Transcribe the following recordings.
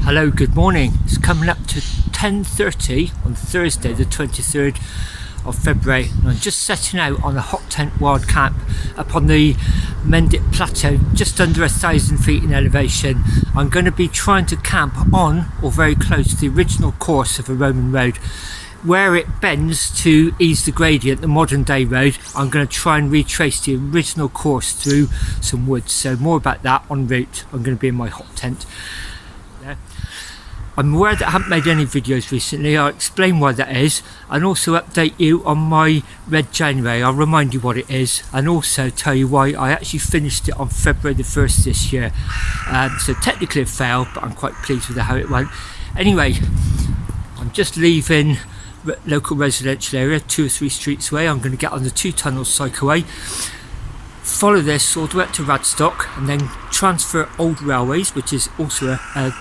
Hello, good morning. It's coming up to 10:30 on Thursday the 23rd of February, and I'm just setting out on a hot tent wild camp up on the Mendip Plateau, just under 1,000 feet in elevation. I'm going to be trying to camp on or very close to the original course of a Roman road. Where it bends to ease the gradient, the modern day road, I'm going to try and retrace the original course through some woods. So more about that en route. I'm going to be in my hot tent. I'm aware that I haven't made any videos recently. I'll explain why that is, and also update you on my Red January. I'll remind you what it is, and also tell you why I actually finished it on February the 1st this year. So technically a fail, but I'm quite pleased with how it went. Anyway, I'm just leaving local residential area, 2 or 3 streets away. I'm going to get on the 2 tunnels cycleway, follow this all the way up to Radstock, and then transfer Old Railways, which is also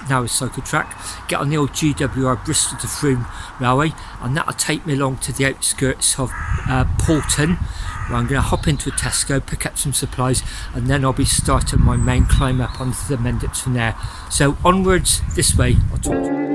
now a cycle track, get on the old GWR Bristol to Frome Railway, and that'll take me along to the outskirts of Poulton, where I'm going to hop into a Tesco, pick up some supplies, and then I'll be starting my main climb up onto the Mendips from there. So onwards this way. I'll talk to you.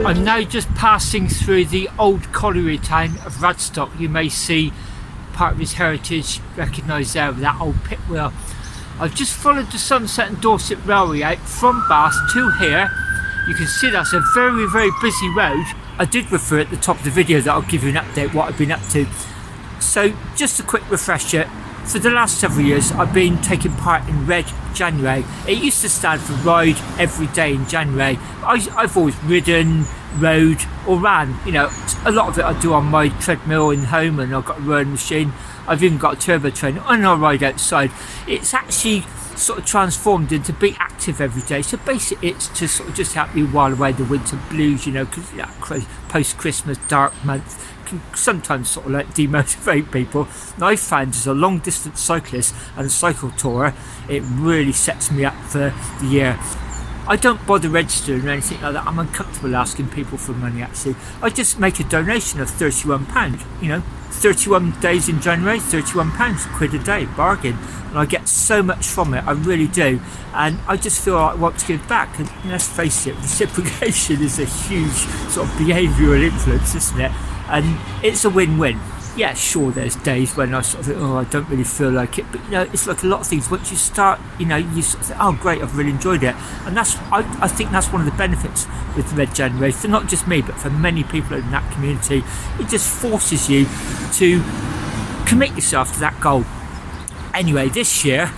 I'm now just passing through the old colliery town of Radstock. You may see part of his heritage recognised there with that old pit wheel. I've just followed the Sunset and Dorset Railway out from Bath to here. You can see that's a very, very busy road. I did refer at the top of the video that I'll give you an update what I've been up to. So just a quick refresher. For the last several years I've been taking part in Red January. It used to stand for Ride Every Day in January. I've always ridden, rode or ran. You know, a lot of it I do on my treadmill in home, and I've got a rowing machine. I've even got a turbo trainer and I ride outside. It's actually sort of transformed into be active every day. So basically it's to sort of just help you while away the winter blues, you know, because that post-Christmas dark month can sometimes sort of like demotivate people. And I found as a long distance cyclist and a cycle tourer, it really sets me up for the year. I don't bother registering or anything like that. I'm uncomfortable asking people for money actually. I just make a donation of £31, you know, 31 days in January, £31, quid a day, bargain. And I get so much from it, I really do. And I just feel like I want to give back. And let's face it, reciprocation is a huge sort of behavioural influence, isn't it? And it's a win-win. Yeah, sure, there's days when I sort of think, oh, I don't really feel like it, but you know, it's like a lot of things. Once you start, you know, you sort of think, oh great, I've really enjoyed it. And that's, I think that's one of the benefits with Red January, for not just me, but for many people in that community. It just forces you to commit yourself to that goal. Anyway, this year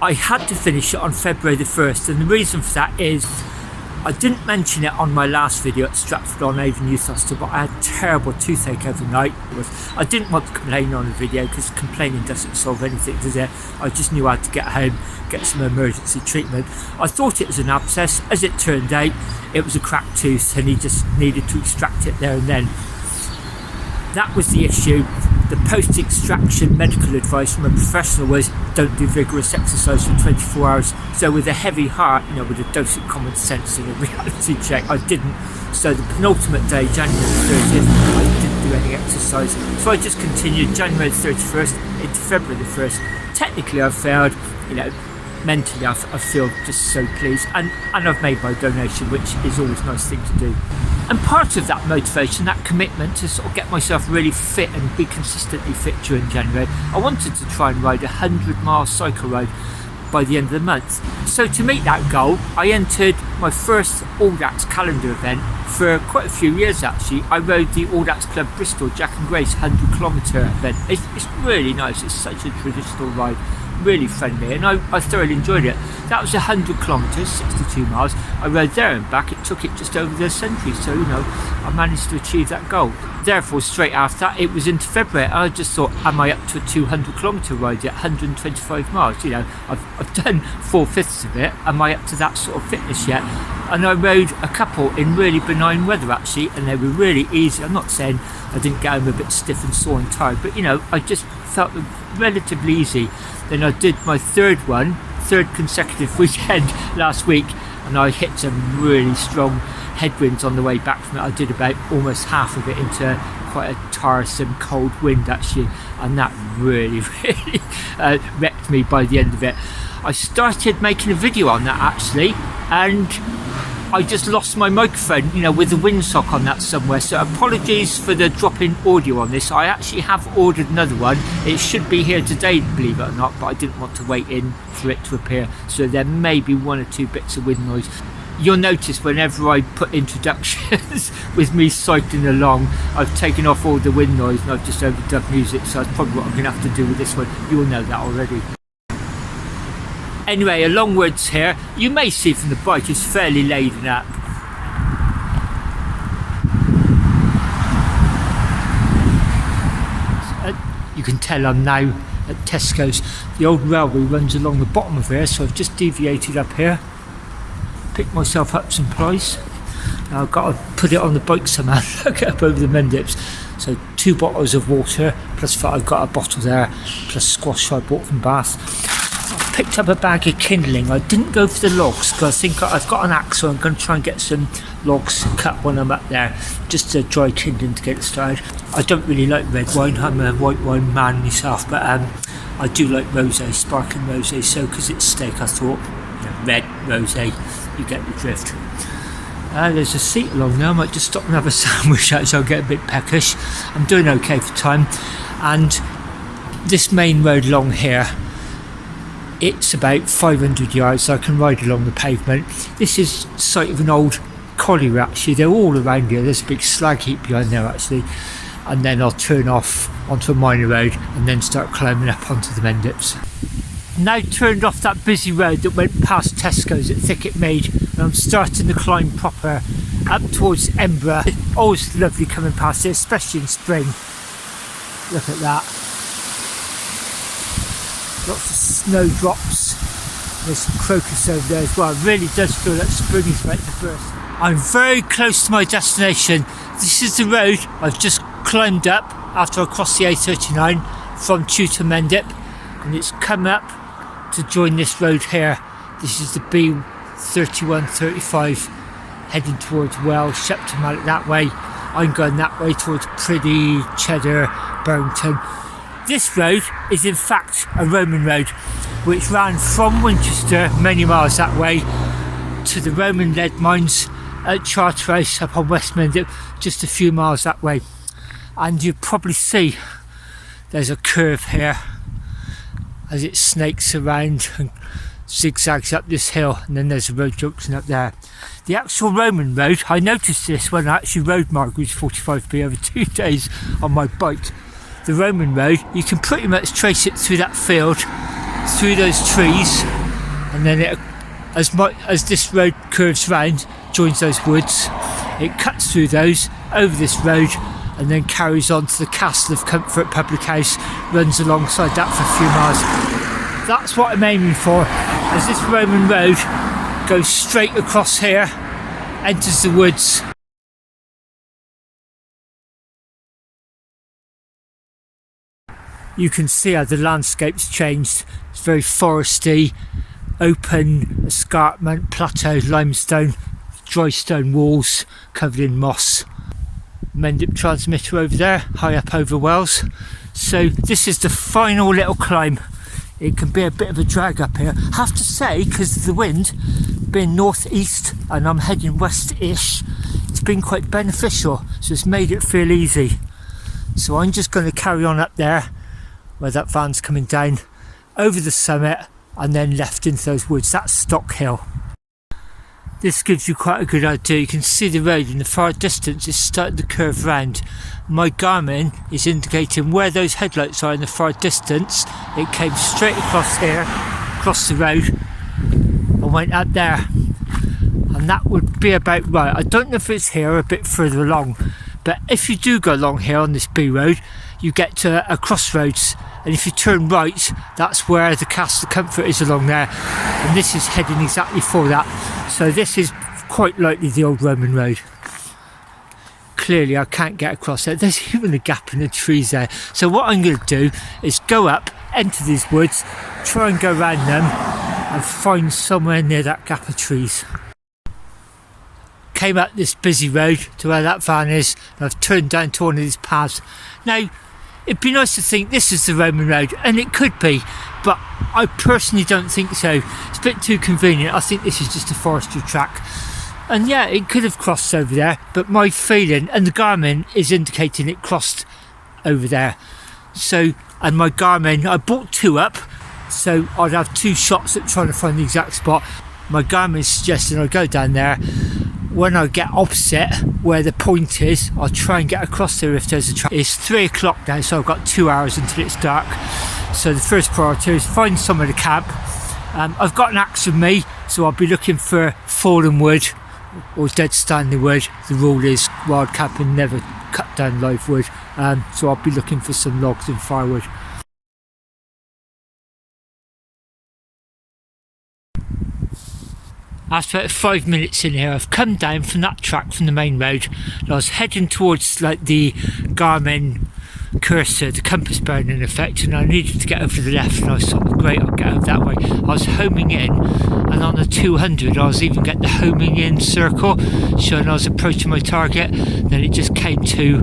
I had to finish it on February the 1st, and the reason for that is I didn't mention it on my last video at Stratford-on-Avon Youth Hostel, but I had terrible toothache overnight. I didn't want to complain on the video because complaining doesn't solve anything, does it? I just knew I had to get home, get some emergency treatment. I thought it was an abscess. As it turned out, it was a cracked tooth and he just needed to extract it there and then. That was the issue. The post-extraction medical advice from a professional was don't do vigorous exercise for 24 hours. So with a heavy heart, with a dose of common sense and a reality check, I didn't. So the penultimate day, January 30th, I didn't do any exercise. So I just continued January 31st into February the 1st. Technically I failed, mentally I feel just so pleased, and I've made my donation, which is always a nice thing to do. And part of that motivation, that commitment to sort of get myself really fit and be consistently fit during January, I wanted to try and ride a 100-mile cycle ride by the end of the month. So to meet that goal, I entered my first Audax calendar event for quite a few years actually. I rode the Audax Club Bristol Jack and Grace 100-kilometre event. It's really nice, it's such a traditional ride, really friendly, and I thoroughly enjoyed it. That was 100 kilometres, 62 miles. I rode there and back. It took it just over the century, so I managed to achieve that goal. Therefore, straight after that, it was into February. I just thought, am I up to a 200-kilometre ride yet? 125 miles. I've done 4/5 of it. Am I up to that sort of fitness yet? And I rode a couple in really benign weather actually, and they were really easy. I'm not saying I didn't get home a bit stiff and sore and tired, but I just felt relatively easy. Then I did my third consecutive weekend last week, and I hit some really strong headwinds on the way back from it. I did about almost half of it into quite a tiresome cold wind actually, and that really wrecked me by the end of it. I started making a video on that actually, and I just lost my microphone, with the windsock on that somewhere. So apologies for the drop in audio on this. I actually have ordered another one. It should be here today, believe it or not, but I didn't want to wait in for it to appear. So there may be one or two bits of wind noise. You'll notice whenever I put introductions with me cycling along, I've taken off all the wind noise and I've just overdubbed music. So that's probably what I'm going to have to do with this one. You'll know that already. Anyway, along woods here, you may see from the bike it's fairly laden up. You can tell I'm now at Tesco's. The old railway runs along the bottom of here, so I've just deviated up here, picked myself up some supplies. Now I've got to put it on the bike somehow, look up over the Mendips. So 2 bottles of water, plus I've got a bottle there, plus squash I bought from Bath. Picked up a bag of kindling. I didn't go for the logs because I think I've got an axe, so I'm going to try and get some logs cut when I'm up there, just to dry kindling to get it started. I don't really like red wine, I'm a white wine man myself, but I do like rosé, sparkling rosé, so because it's steak I thought red rosé, you get the drift. There's a seat along there. I might just stop and have a sandwich actually, I'll get a bit peckish. I'm doing okay for time. And this main road along here, it's about 500 yards, so I can ride along the pavement. This is the site of an old colliery actually. They're all around here. There's a big slag heap behind there actually, and then I'll turn off onto a minor road and then start climbing up onto the Mendips. Now turned off that busy road that went past Tesco's at Thicket Mead, and I'm starting the climb proper up towards Edinburgh. It's always lovely coming past here, especially in spring. Look at that. Lots of snowdrops. There's some crocus over there as well. It really does feel like spring is about to burst. I'm very close to my destination. This is the road I've just climbed up after I crossed the A39 from Chewton Mendip, and it's come up to join this road here. This is the B3135 heading towards Wells, Shepton Mallet that way. I'm going that way towards Priddy, Cheddar, Burrington. This road is in fact a Roman road which ran from Winchester many miles that way to the Roman lead mines at Charterhouse up on West Mendip, just a few miles that way. And you probably see there's a curve here as it snakes around and zigzags up this hill, and then there's a road junction up there. The actual Roman road, I noticed this when I actually rode Margaret's 45p over 2 days on my bike. The Roman road, you can pretty much trace it through that field, through those trees, and then it as this road curves round, joins those woods, it cuts through those, over this road, and then carries on to the Castle of Comfort public house, runs alongside that for a few miles. That's what I'm aiming for, as this Roman road goes straight across here, enters the woods. You can see how the landscape's changed. It's very foresty, open escarpment, plateau, limestone, dry stone walls covered in moss. Mendip transmitter over there, high up over Wells. So this is the final little climb. It can be a bit of a drag up here. I have to say, because of the wind being northeast and I'm heading west-ish, it's been quite beneficial, so it's made it feel easy. So I'm just going to carry on up there where that van's coming down, over the summit and then left into those woods. That's Stock Hill. This gives you quite a good idea. You can see the road in the far distance is starting to curve round. My Garmin is indicating where those headlights are in the far distance. It came straight across here, across the road, and went up there. And that would be about right. I don't know if it's here or a bit further along, but if you do go along here on this B road, you get to a crossroads, and if you turn right, that's where the Castle of Comfort is along there, and this is heading exactly for that. So this is quite likely the old Roman road. Clearly I can't get across there. There's even a gap in the trees there. So what I'm going to do is go up, enter these woods, try and go around them and find somewhere near that gap of trees. Came up this busy road to where that van is, and I've turned down to one of these paths. Now, it'd be nice to think this is the Roman road, and it could be, but I personally don't think so. It's a bit too convenient. I think this is just a forestry track. And yeah, it could have crossed over there, but my feeling, and the Garmin is indicating it crossed over there. So, and my Garmin, I brought two up, so I'd have two shots at trying to find the exact spot. My Garmin is suggesting I go down there. When I get opposite where the point is, I'll try and get across there if there's a track. It's 3 o'clock now, so I've got 2 hours until it's dark. So the first priority is find somewhere to camp. I've got an axe with me, so I'll be looking for fallen wood or dead standing wood. The rule is wild camping, never cut down live wood. So I'll be looking for some logs and firewood. After about 5 minutes in here, I've come down from that track from the main road, and I was heading towards like the Garmin cursor, the compass bearing in effect, and I needed to get over to the left, and I thought, great, I'll get over that way. I was homing in, and on the 200 I was even getting the homing in circle showing I was approaching my target. Then it just came to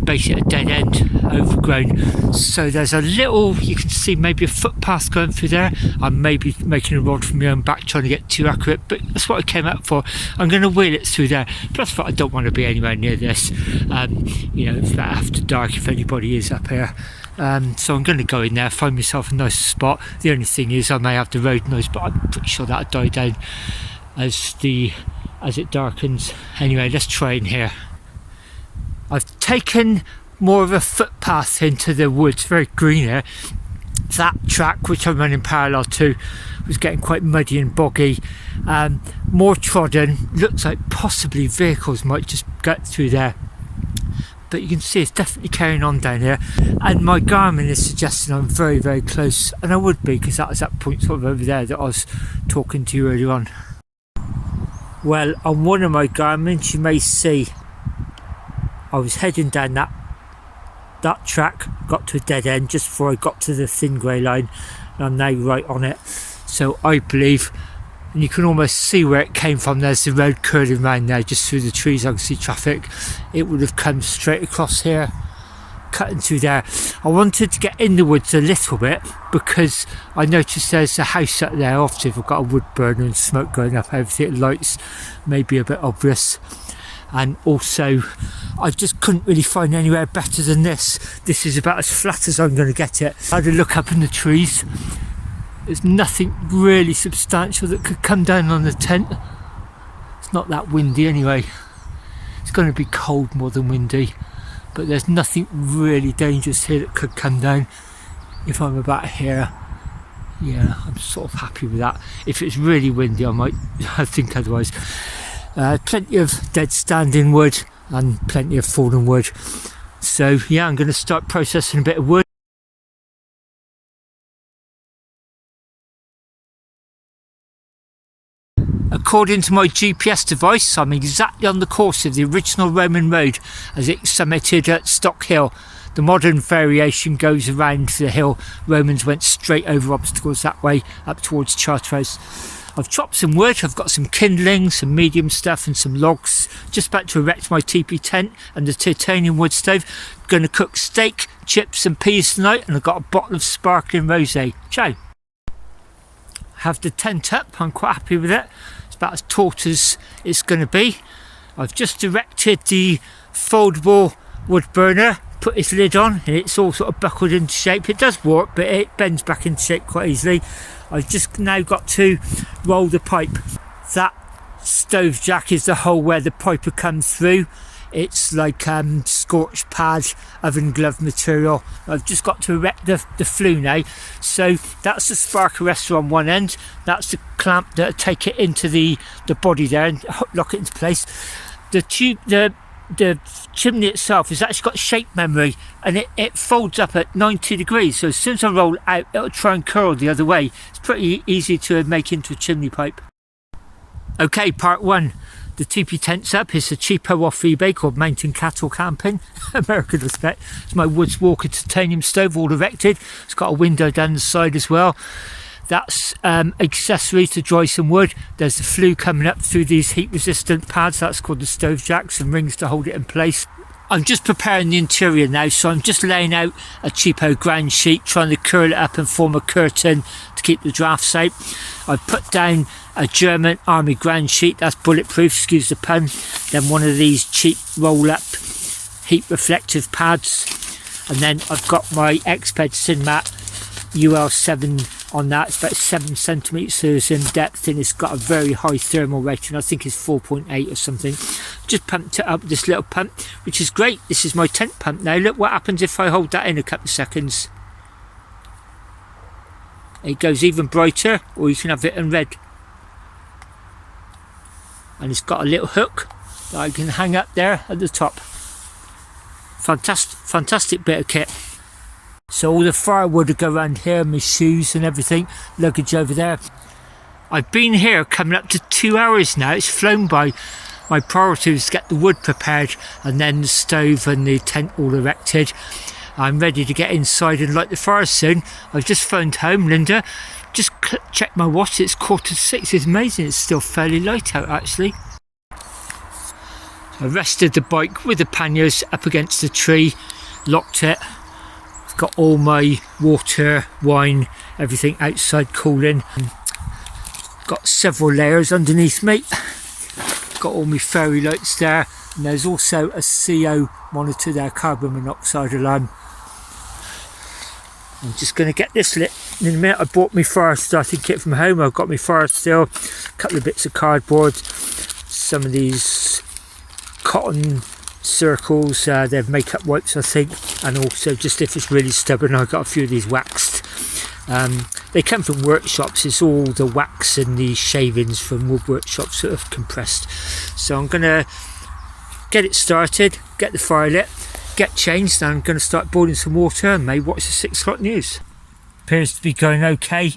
basically a dead end, overgrown. So there's a little, you can see maybe a footpath going through there. I may be making a rod from my own back trying to get too accurate, but that's what I came out for. I'm going to wheel it through there. Plus I don't want to be anywhere near this, you know, it's about after dark if anybody is up here. So I'm going to go in there, find myself a nice spot. The only thing is I may have the road noise, but I'm pretty sure that'll die down as it darkens. Anyway, let's try in here. I've taken more of a footpath into the woods, very green here. That track, which I'm running parallel to, was getting quite muddy and boggy. More trodden, looks like possibly vehicles might just get through there. But you can see it's definitely carrying on down here, and my Garmin is suggesting I'm very, very close, and I would be, because that was that point sort of over there that I was talking to you earlier on. Well, on one of my Garmins you may see I was heading down that track, got to a dead end just before I got to the thin grey line, and I'm now right on it. So I believe, and you can almost see where it came from, there's the road curling around there just through the trees. I can see traffic. It would have come straight across here, cutting through there. I wanted to get in the woods a little bit because I noticed there's a house up there. Obviously if I've got a wood burner and smoke going up, everything, lights may be a bit obvious. And also I just couldn't really find anywhere better than this. This is about as flat as I'm going to get it. I had a look up in the trees. There's nothing really substantial that could come down on the tent. It's not that windy anyway. It's going to be cold more than windy, but there's nothing really dangerous here that could come down if I'm about here. Yeah, I'm sort of happy with that. If it's really windy, I might think otherwise. Plenty of dead standing wood and plenty of fallen wood. So yeah, I'm going to start processing a bit of wood. According to my GPS device, I'm exactly on the course of the original Roman road as it summited at Stock Hill. The modern variation goes around the hill. Romans went straight over obstacles that way up towards Chartres. I've chopped some wood, I've got some kindling, some medium stuff and some logs. Just about to erect my teepee tent and the titanium wood stove. Going to cook steak, chips and peas tonight, and I've got a bottle of sparkling rosé. Ciao! Have the tent up, I'm quite happy with it. It's about as taut as it's going to be. I've just erected the foldable wood burner, put its lid on, and it's all sort of buckled into shape. It does work, but it bends back into shape quite easily. I've just now got to roll the pipe. That stove jack is the hole where the piper comes through. It's like scorch pad, oven glove material. I've just got to erect the flue now. So that's the spark arrestor on one end. That's the clamp that'll take it into the body there and lock it into place. The chimney itself has actually got shape memory, and it folds up at 90 degrees. So as soon as I roll it out, it'll try and curl the other way. It's pretty easy to make into a chimney pipe. Okay, part one. The teepee tent's up. It's a cheapo off eBay called Mountain Cattle Camping. American respect. It's my Woods Walker titanium stove all erected. It's got a window down the side as well. That's accessory to dry some wood. There's the flue coming up through these heat resistant pads. That's called the stove jacks, and rings to hold it in place. I'm just preparing the interior now, so I'm just laying out a cheapo ground sheet, trying to curl it up and form a curtain to keep the drafts out. I've put down a German army ground sheet, that's bulletproof, excuse the pun. Then one of these cheap roll up heat reflective pads, and then I've got my Exped Sinmat UL7 on that. It's about 7 centimetres in depth, and it's got a very high thermal rating. I think it's 4.8 or something. Just pumped it up with this little pump, which is great. This is my tent pump now. Look what happens if I hold that in a couple of seconds. It goes even brighter, or you can have it in red. And it's got a little hook that I can hang up there at the top. Fantastic bit of kit. So all the firewood will go around here, my shoes and everything, luggage over there. I've been here coming up to 2 hours now. It's flown by. My priority was to get the wood prepared and then the stove and the tent all erected. I'm ready to get inside and light the fire soon. I've just phoned home, Linda. Just checked my watch, it's 6:15. It's amazing, it's still fairly light out actually. I rested the bike with the panniers up against the tree, locked it. I've got all my water, wine, everything outside cooling. Got several layers underneath me. Got all my fairy lights there, and there's also a CO monitor there, carbon monoxide alarm. I'm just going to get this lit in a minute. I bought my fire starting kit from home. I've got my fire still, a couple of bits of cardboard, some of these cotton circles, they're makeup wipes I think, and also just if it's really stubborn I've got a few of these waxed. They come from workshops. It's all the wax and the shavings from wood workshops that have compressed. So I'm going to get it started, get the fire lit, get changed, and I'm going to start boiling some water and maybe watch the 6 o'clock news. Appears to be going okay.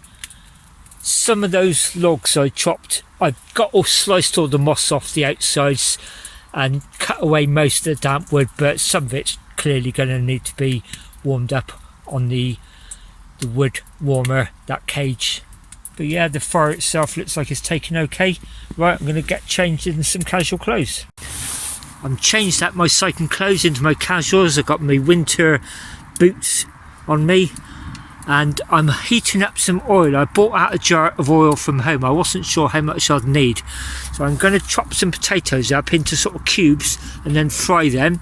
Some of those logs I chopped, I've got sliced all the moss off the outsides and cut away most of the damp wood, but some of it's clearly going to need to be warmed up on the wood warmer, that cage. But yeah, the fire itself looks like it's taken okay. Right, I'm going to get changed in some casual clothes. I'm changed out my cycling clothes into my casuals. I've got my winter boots on me, and I'm heating up some oil. I bought out a jar of oil from home. I wasn't sure how much I'd need, so I'm going to chop some potatoes up into sort of cubes and then fry them.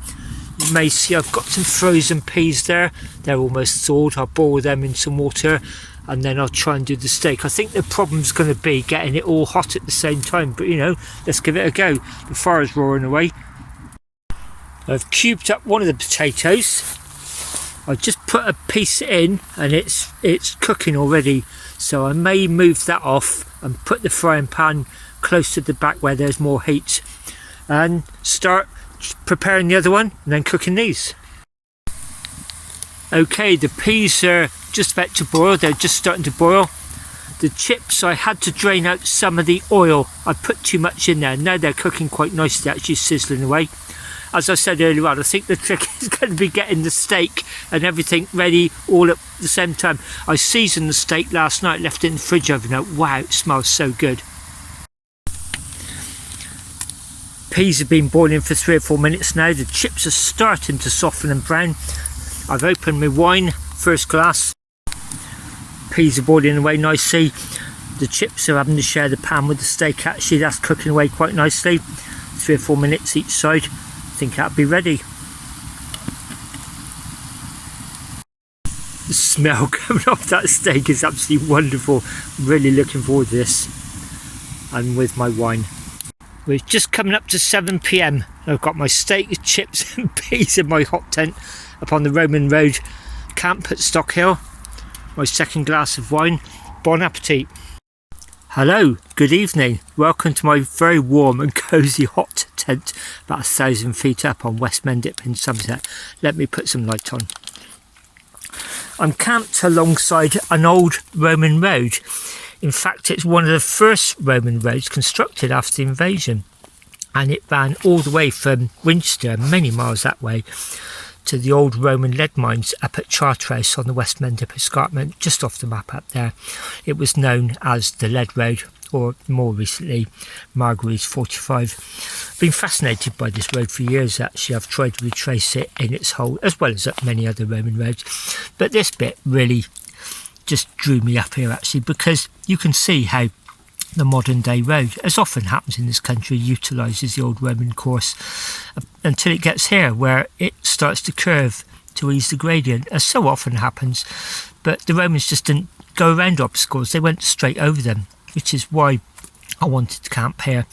You may see I've got some frozen peas there. They're almost thawed. I'll boil them in some water and then I'll try and do the steak. I think the problem's going to be getting it all hot at the same time, but you know, let's give it a go. The fire's roaring away. I've cubed up one of the potatoes. I just put a piece in and it's cooking already, so I may move that off and put the frying pan close to the back where there's more heat and start preparing the other one and then cooking these. Okay, the peas are just about to boil, they're just starting to boil. The chips, I had to drain out some of the oil, I put too much in there. Now they're cooking quite nicely, actually sizzling away. As I said earlier on, I think the trick is going to be getting the steak and everything ready all at the same time. I seasoned the steak last night, left it in the fridge overnight. Wow, it smells so good. Peas have been boiling for 3 or 4 minutes now. The chips are starting to soften and brown. I've opened my wine, first glass. Peas are boiling away nicely. The chips are having to share the pan with the steak, actually. That's cooking away quite nicely. 3 or 4 minutes each side. I think that'll be ready. The smell coming off that steak is absolutely wonderful. I'm really looking forward to this. And with my wine. We're just coming up to 7 p.m. I've got my steak, chips and peas in my hot tent upon the Roman Road camp at Stockhill. My second glass of wine. Bon appetit. Hello, good evening. Welcome to my very warm and cosy hot tent about 1,000 feet up on West Mendip in Somerset. Let me put some light on. I'm camped alongside an old Roman road. In fact, it's one of the first Roman roads constructed after the invasion, and it ran all the way from Winchester, many miles that way, to the old Roman lead mines up at Chartreuse on the West Mendip Escarpment, just off the map up there. It was known as the Lead Road, or more recently, Marguerite's 45. I've been fascinated by this road for years, actually. I've tried to retrace it in its whole, as well as up many other Roman roads. But this bit really just drew me up here, actually, because you can see how the modern day road, as often happens in this country, utilises the old Roman course until it gets here where it starts to curve to ease the gradient, as so often happens. But the Romans just didn't go around obstacles, they went straight over them, which is why I wanted to camp here.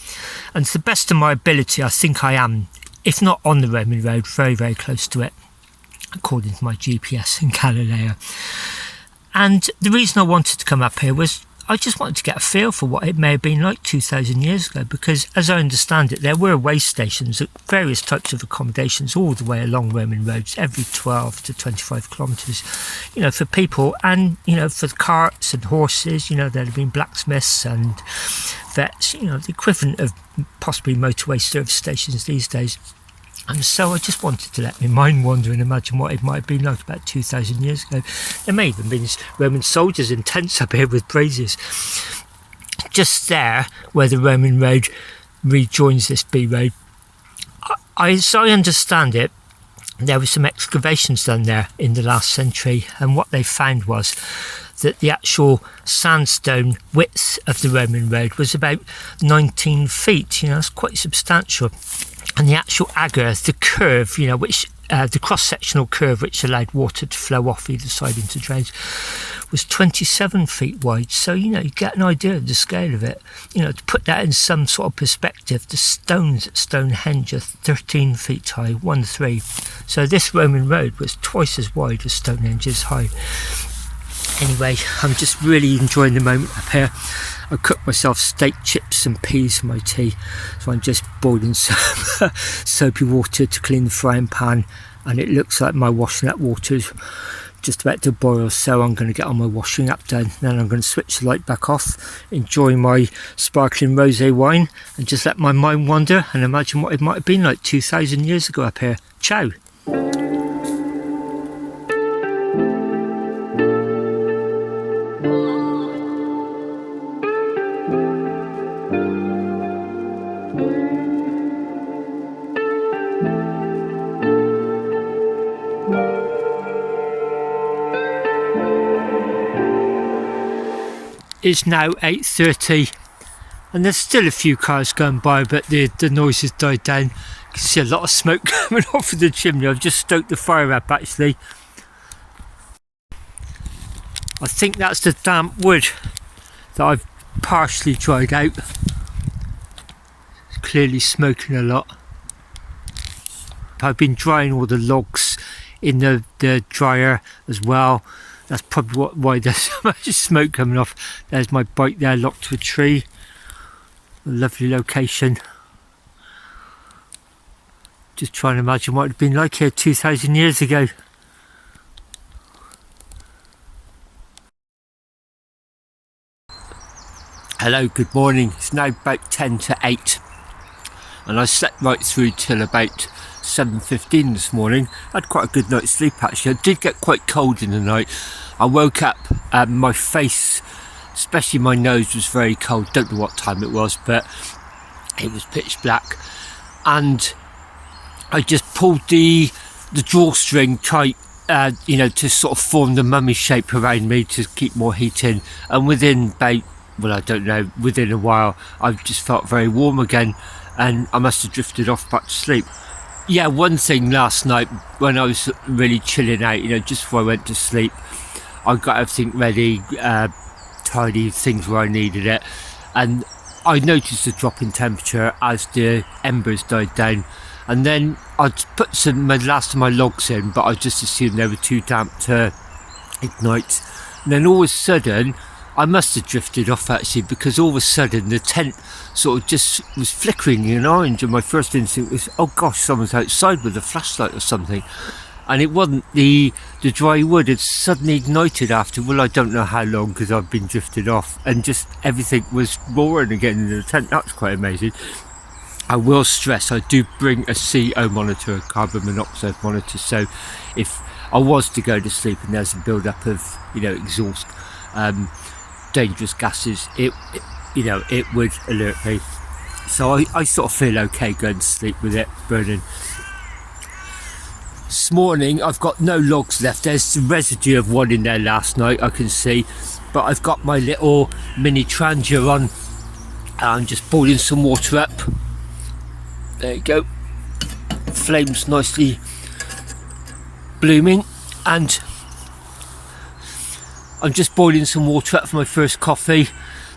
And to the best of my ability, I think I am, if not on the Roman road, very, very close to it, according to my GPS in Galileo. And the reason I wanted to come up here was I just wanted to get a feel for what it may have been like 2,000 years ago, because as I understand it, there were way stations at various types of accommodations all the way along Roman roads, every 12 to 25 kilometres, you know, for people and, you know, for the carts and horses. You know, there'd have been blacksmiths and vets, you know, the equivalent of possibly motorway service stations these days. And so I just wanted to let my mind wander and imagine what it might have been like about 2,000 years ago. There may even been Roman soldiers in tents up here with braziers. Just there, where the Roman road rejoins this B road, as I understand it, there were some excavations done there in the last century, and what they found was that the actual sandstone width of the Roman road was about 19 feet. You know, it's quite substantial. And the actual agger, the curve, you know, which the cross-sectional curve which allowed water to flow off either side into drains, was 27 feet wide. So, you know, you get an idea of the scale of it. You know, to put that in some sort of perspective, the stones at Stonehenge are 13 feet high, 1-3. So this Roman road was twice as wide as Stonehenge is high. Anyway, I'm just really enjoying the moment up here. I cooked myself steak, chips and peas for my tea, so I'm just boiling some soapy water to clean the frying pan, and it looks like my washing up water is just about to boil, so I'm going to get on my washing up done. Then I'm going to switch the light back off, enjoy my sparkling rosé wine, and just let my mind wander and imagine what it might have been like 2,000 years ago up here. Ciao! It's now 8:30 and there's still a few cars going by, but the noise has died down. You can see a lot of smoke coming off of the chimney. I've just stoked the fire up, actually. I think that's the damp wood that I've partially dried out. It's clearly smoking a lot. I've been drying all the logs in the dryer as well. That's probably why there's so much smoke coming off. There's my bike there locked to a tree. A lovely location. Just trying to imagine what it would have been like here 2,000 years ago. Hello, good morning. It's now about 10 to 8 and I slept right through till about 7:15 this morning. I had quite a good night's sleep actually. I did get quite cold in the night. I woke up, my face, especially my nose, was very cold. Don't know what time it was, but it was pitch black. And I just pulled the drawstring tight, to sort of form the mummy shape around me to keep more heat in. And within about, well, I don't know, within a while, I just felt very warm again, and I must have drifted off back to sleep. Yeah, one thing last night when I was really chilling out, just before I went to sleep, I got everything ready, tidy, things where I needed it, and I noticed a drop in temperature as the embers died down. And then I'd put the last of my logs in, but I just assumed they were too damp to ignite. And then all of a sudden, I must have drifted off actually, because all of a sudden the tent sort of just was flickering in orange, and my first instinct was, oh gosh, someone's outside with a flashlight or something. And it wasn't. The dry wood had suddenly ignited after, well, I don't know how long, because I've been drifted off, and just everything was roaring again in the tent. That's quite amazing. I will stress, I do bring a CO monitor, a carbon monoxide monitor, so if I was to go to sleep and there's a build-up of, exhaust, dangerous gases, it would alert me. So I sort of feel okay going to sleep with it burning. This morning I've got no logs left. There's some residue of one in there last night, I can see, but I've got my little mini trangia on. I'm just boiling some water up. There you go. Flames nicely blooming, and I'm just boiling some water up for my first coffee.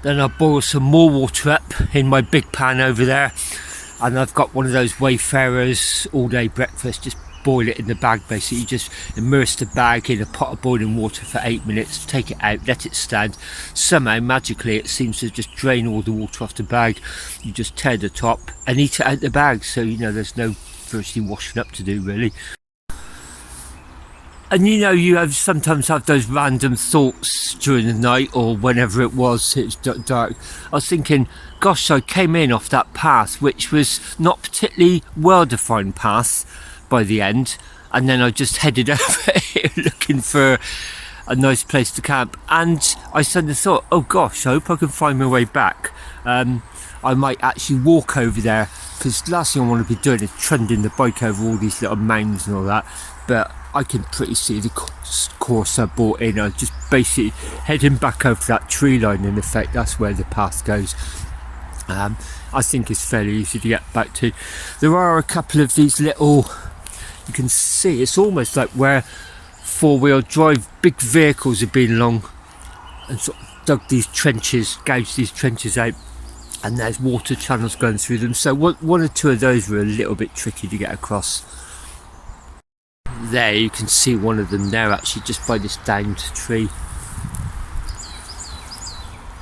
Then I'll boil some more water up in my big pan over there, and I've got one of those Wayfarers all day breakfast. Just boil it in the bag basically. You just immerse the bag in a pot of boiling water for 8 minutes, take it out, let it stand. Somehow magically it seems to just drain all the water off the bag. You just tear the top and eat it out the bag, so there's no virtually washing up to do really. And you sometimes have those random thoughts during the night, or whenever it was dark. I was thinking, gosh, I came in off that path, which was not particularly well-defined path by the end, and then I just headed over here looking for a nice place to camp, and I suddenly thought, oh gosh, I hope I can find my way back. I might actually walk over there, because last thing I want to be doing is trundling the bike over all these little mounds and all that, but I can pretty see the course I brought in. I'm just basically heading back over that tree line. In effect, that's where the path goes. I think it's fairly easy to get back to. There are a couple of these little, you can see it's almost like where four-wheel drive big vehicles have been along and sort of dug these trenches, gouged these trenches out, and there's water channels going through them. So one or two of those were a little bit tricky to get across. There you can see one of them there actually, just by this downed tree.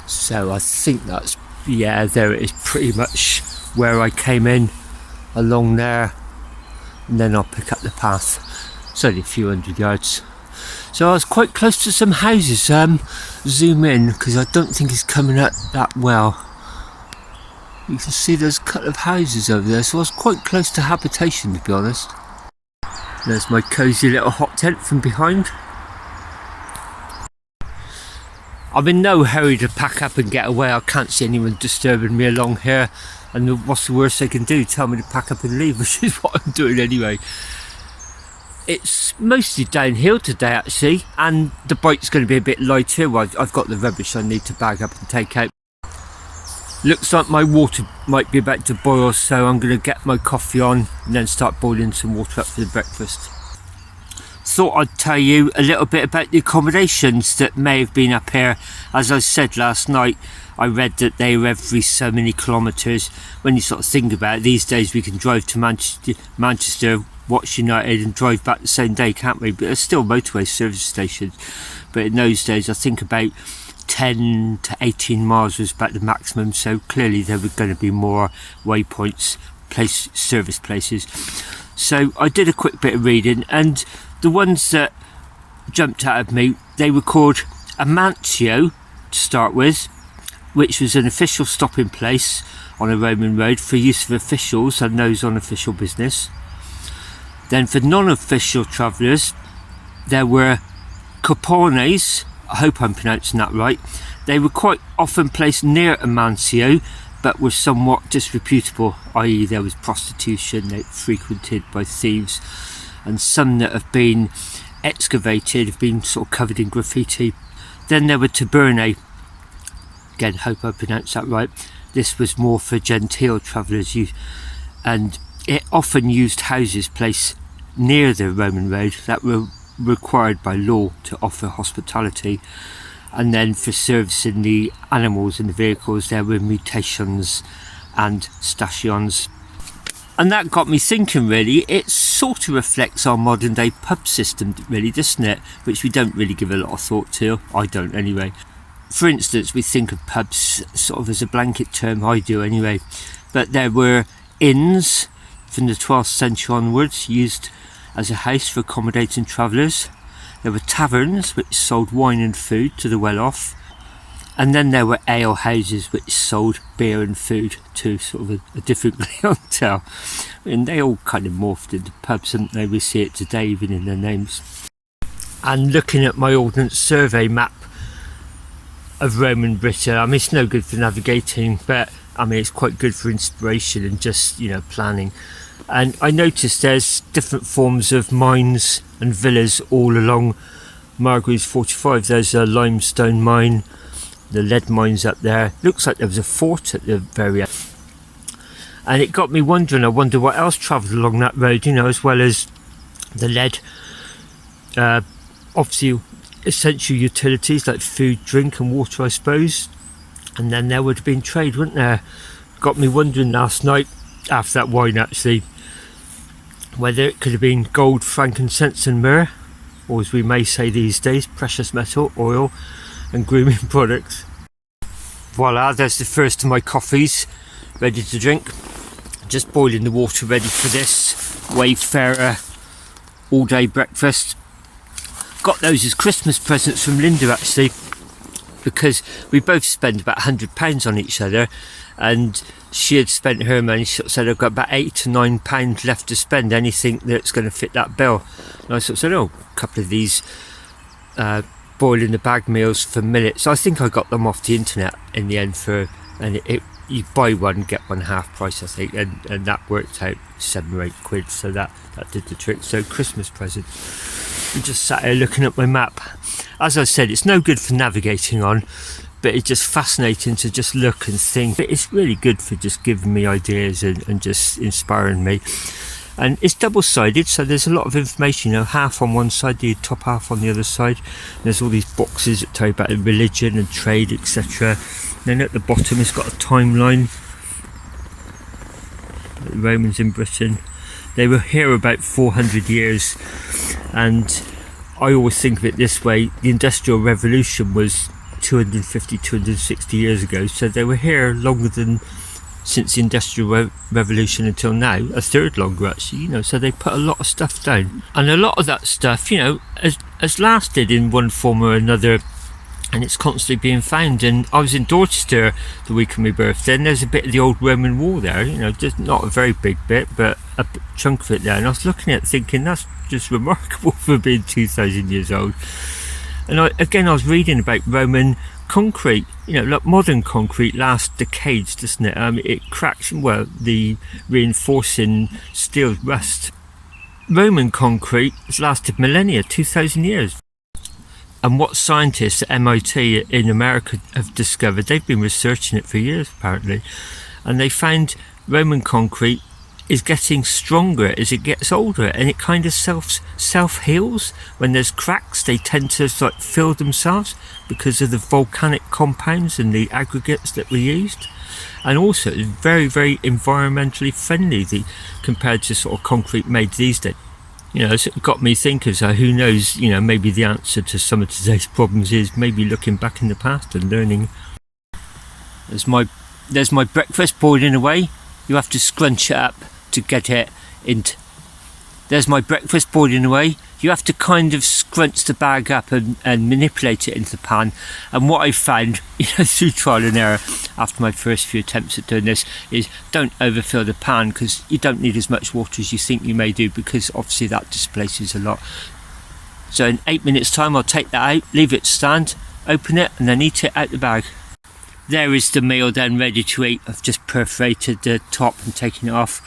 So I think that's, yeah, there it is, pretty much where I came in, along there, and then I'll pick up the path. It's only a few hundred yards. So I was quite close to some houses. Zoom in, because I don't think it's coming out that well. You can see there's a couple of houses over there, so I was quite close to habitation, to be honest. There's my cosy little hot tent from behind. I'm in no hurry to pack up and get away. I can't see anyone disturbing me along here, and what's the worst they can do? Tell me to pack up and leave, which is what I'm doing anyway. It's mostly downhill today actually, and the bike's going to be a bit lighter. Well, I've got the rubbish I need to bag up and take out. Looks like my water might be about to boil, so I'm going to get my coffee on and then start boiling some water up for the breakfast. Thought I'd tell you a little bit about the accommodations that may have been up here. As I said last night, I read that they were every so many kilometres. When you sort of think about it, these days we can drive to Manchester watch United and drive back the same day, can't we? But there's still motorway service stations. But in those days, I think about 10 to 18 miles was about the maximum, so clearly there were going to be more waypoints, service places. So I did a quick bit of reading, and the ones that jumped out of me, they were called Amancio to start with, which was an official stopping place on a Roman road for use of officials and those on official business. Then for non-official travellers, there were Copones, I hope I'm pronouncing that right. They were quite often placed near Amancio, but were somewhat disreputable, i.e. there was prostitution, they frequented by thieves, and some that have been excavated have been sort of covered in graffiti. Then there were Tabernae, again hope I pronounced that right. This was more for genteel travellers, and it often used houses placed near the Roman road that were required by law to offer hospitality. And then for servicing the animals in the vehicles, there were mutations and stations. And that got me thinking, really. It sort of reflects our modern day pub system, really, doesn't it? Which we don't really give a lot of thought to. I don't anyway. For instance, we think of pubs sort of as a blanket term, I do anyway. But there were inns from the 12th century onwards, used as a house for accommodating travellers. There were taverns which sold wine and food to the well-off, and then there were ale houses which sold beer and food to sort of a different clientele. And they all kind of morphed into pubs, haven't they? We see it today even in their names. And looking at my Ordnance Survey map of Roman Britain, I mean, it's no good for navigating, but I mean it's quite good for inspiration and just, you know, planning. And I noticed there's different forms of mines and villas all along Margreaves 45. There's a limestone mine, the lead mines up there. Looks like there was a fort at the very end. And it got me wondering, I wonder what else travelled along that road, you know, as well as the lead. Obviously essential utilities like food, drink and water, I suppose. And then there would have been trade, wouldn't there? Got me wondering last night, after that wine actually, whether it could have been gold, frankincense and myrrh, or as we may say these days, precious metal, oil and grooming products. Voila, there's the first of my coffees ready to drink. Just boiling the water ready for this Wayfarer all day breakfast. Got those as Christmas presents from Linda actually, because we both spend about £100 on each other, and she had spent her money. She said, I've got about £8 to £9 left to spend, anything that's going to fit that bill. And I sort of said, oh, a couple of these boil in the bag meals for millets. I think I got them off the internet in the end you buy one get one half price, I think, and that worked out £7 or £8, so that did the trick. So Christmas present. I'm just sat here looking at my map. As I said, it's no good for navigating on, but it's just fascinating to just look and think. It's really good for just giving me ideas and just inspiring me. And it's double-sided, so there's a lot of information, you know, half on one side, the top half on the other side. There's all these boxes that tell you about religion and trade, etc. Then at the bottom it's got a timeline. The Romans in Britain, they were here about 400 years, and I always think of it this way: the Industrial Revolution was 250, 260 years ago, so they were here longer than since the Industrial Revolution until now, a third longer actually, you know, so they put a lot of stuff down, and a lot of that stuff, you know, has lasted in one form or another, and it's constantly being found. And I was in Dorchester the week of my birthday, and there's a bit of the old Roman wall there, you know, just not a very big bit, but a chunk of it there, and I was looking at it thinking, that's just remarkable for being 2,000 years old. And I was reading about Roman concrete, you know, like modern concrete lasts decades, doesn't it? It cracks, well, the reinforcing steel rust. Roman concrete has lasted millennia, 2,000 years. And what scientists at MIT in America have discovered, they've been researching it for years apparently, and they found Roman concrete is getting stronger as it gets older, and it kind of self heals. When there's cracks, they tend to like fill themselves because of the volcanic compounds and the aggregates that we used. And also it's very, very environmentally friendly compared to sort of concrete made these days. You know, it's got me thinking, so who knows, you know, maybe the answer to some of today's problems is maybe looking back in the past and learning. There's my breakfast boiling away. You have to scrunch it up to get it into. There's my breakfast boiling away. You have to kind of scrunch the bag up and manipulate it into the pan. And what I found, you know, through trial and error after my first few attempts at doing this, is don't overfill the pan, because you don't need as much water as you think you may do, because obviously that displaces a lot. So in 8 minutes time I'll take that out, leave it stand, open it, and then eat it out the bag. There is the meal then ready to eat. I've just perforated the top and taken it off,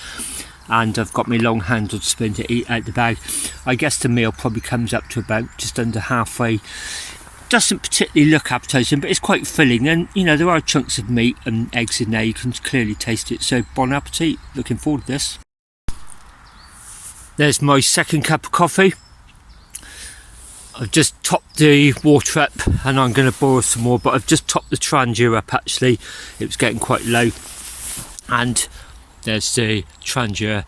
and I've got my long handled spoon to eat out the bag. I guess the meal probably comes up to about just under halfway. Doesn't particularly look appetising, but it's quite filling, and you know, there are chunks of meat and eggs in there, you can clearly taste it. So bon appetit, looking forward to this. There's my second cup of coffee. I've just topped the water up and I'm going to boil some more, but I've just topped the trangia up actually. It was getting quite low, and there's the trangia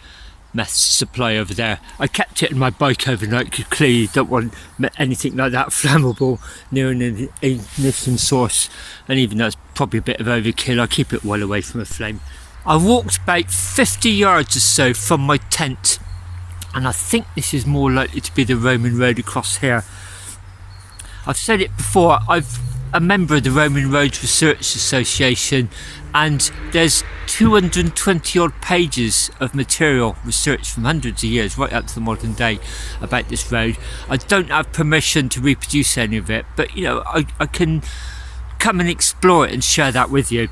meth supply over there. I kept it in my bike overnight because clearly you don't want anything like that flammable near an ignition source, and even though it's probably a bit of overkill, I keep it well away from a flame. I walked about 50 yards or so from my tent, and I think this is more likely to be the Roman road across here. I've said it before, I'm a member of the Roman Road Research Association, and there's 220 odd pages of material research from hundreds of years right up to the modern day about this road. I don't have permission to reproduce any of it, but you know, I can come and explore it and share that with you.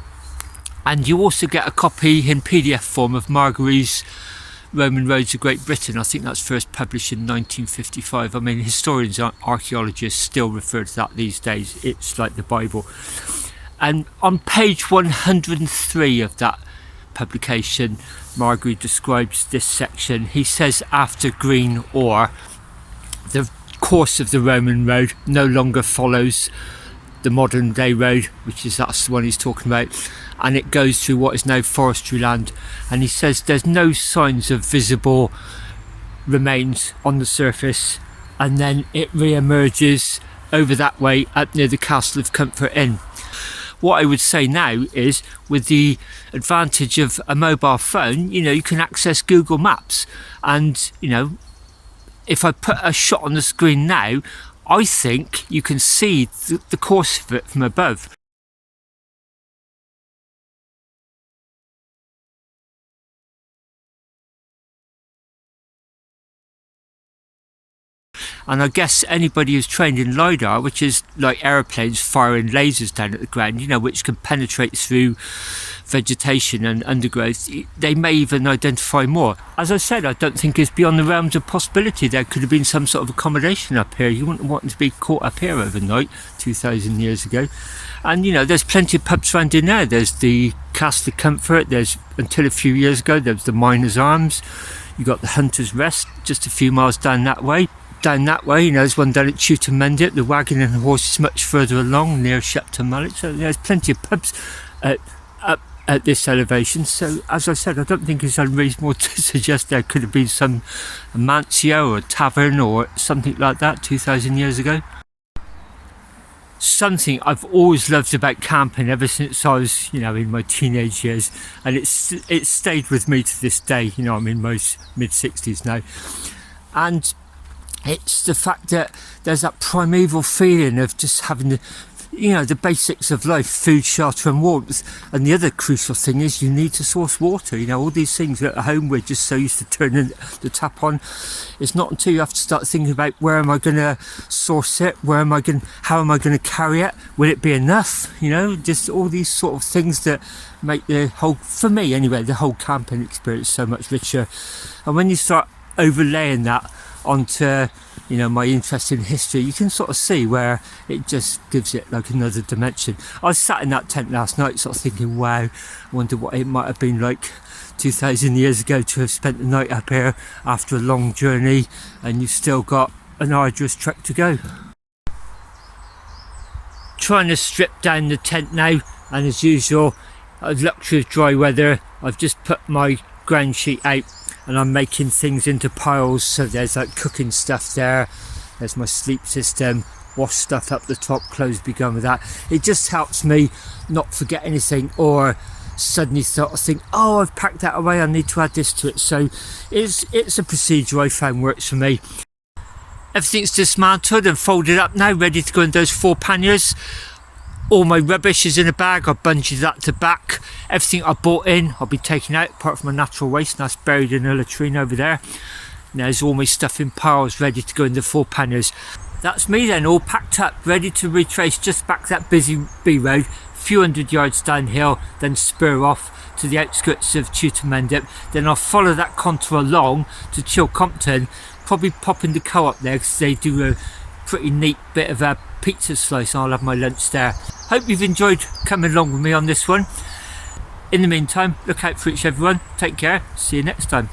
And you also get a copy in PDF form of Marguerite's Roman Roads of Great Britain. I think that's first published in 1955. I mean, historians and archaeologists still refer to that these days. It's like the Bible. And on page 103 of that publication, Marguerite describes this section. He says, after Green Ore, the course of the Roman road no longer follows the modern day road, that's the one he's talking about, and it goes through what is now forestry land. And he says there's no signs of visible remains on the surface, and then it re-emerges over that way up near the Castle of Comfort Inn. What I would say now is, with the advantage of a mobile phone, you know, you can access Google Maps, and you know, if I put a shot on the screen now, I think you can see the course of it from above. And I guess anybody who's trained in LiDAR, which is like aeroplanes firing lasers down at the ground, you know, which can penetrate through vegetation and undergrowth, they may even identify more. As I said, I don't think it's beyond the realms of possibility. There could have been some sort of accommodation up here. You wouldn't want to be caught up here overnight 2,000 years ago. And you know, there's plenty of pubs around in there. There's the Castle of Comfort, there's, until a few years ago, there was the Miners' Arms. You got the Hunter's Rest just a few miles down that way. You know, there's one down at West Mendip. The Wagon and Horse is much further along near Shepton Mallet. So there's plenty of pubs up at this elevation. So as I said, I don't think it's unreasonable to suggest there could have been some mansio or tavern or something like that 2,000 years ago. Something I've always loved about camping ever since I was, you know, in my teenage years, and it's stayed with me to this day. You know, I'm in my mid-60s now, and it's the fact that there's that primeval feeling of just having the, you know, the basics of life: food, shelter and warmth. And the other crucial thing is you need to source water. You know, all these things that at home we're just so used to turning the tap on. It's not until you have to start thinking about, where am I going to source it? How am I going to carry it? Will it be enough? You know, just all these sort of things that make the whole, for me anyway, the whole camping experience so much richer. And when you start overlaying that onto, you know, my interest in history, you can sort of see where it just gives it like another dimension. I was sat in that tent last night sort of thinking, wow, I wonder what it might have been like 2,000 years ago to have spent the night up here after a long journey, and you've still got an arduous trek to go. Trying to strip down the tent now, and as usual, luxury of dry weather, I've just put my ground sheet out and I'm making things into piles. So there's like cooking stuff there, there's my sleep system, wash stuff up the top, clothes begun with that. It just helps me not forget anything or suddenly sort of think, oh, I've packed that away, I need to add this to it. So it's a procedure I found works for me. Everything's dismantled and folded up now, ready to go in those 4 panniers. All my rubbish is in a bag, I bungeed that to back. Everything I bought in, I'll be taking out, apart from my natural waste, and that's buried in a latrine over there. And there's all my stuff in piles, ready to go in the 4 panniers. That's me then, all packed up, ready to retrace just back that busy B road, a few hundred yards downhill, then spur off to the outskirts of West Mendip. Then I'll follow that contour along to Chilcompton, probably pop in the co-op there because they do a pretty neat bit of a pizza slice, and I'll have my lunch there. Hope you've enjoyed coming along with me on this one. In the meantime, look out for each everyone, take care, see you next time.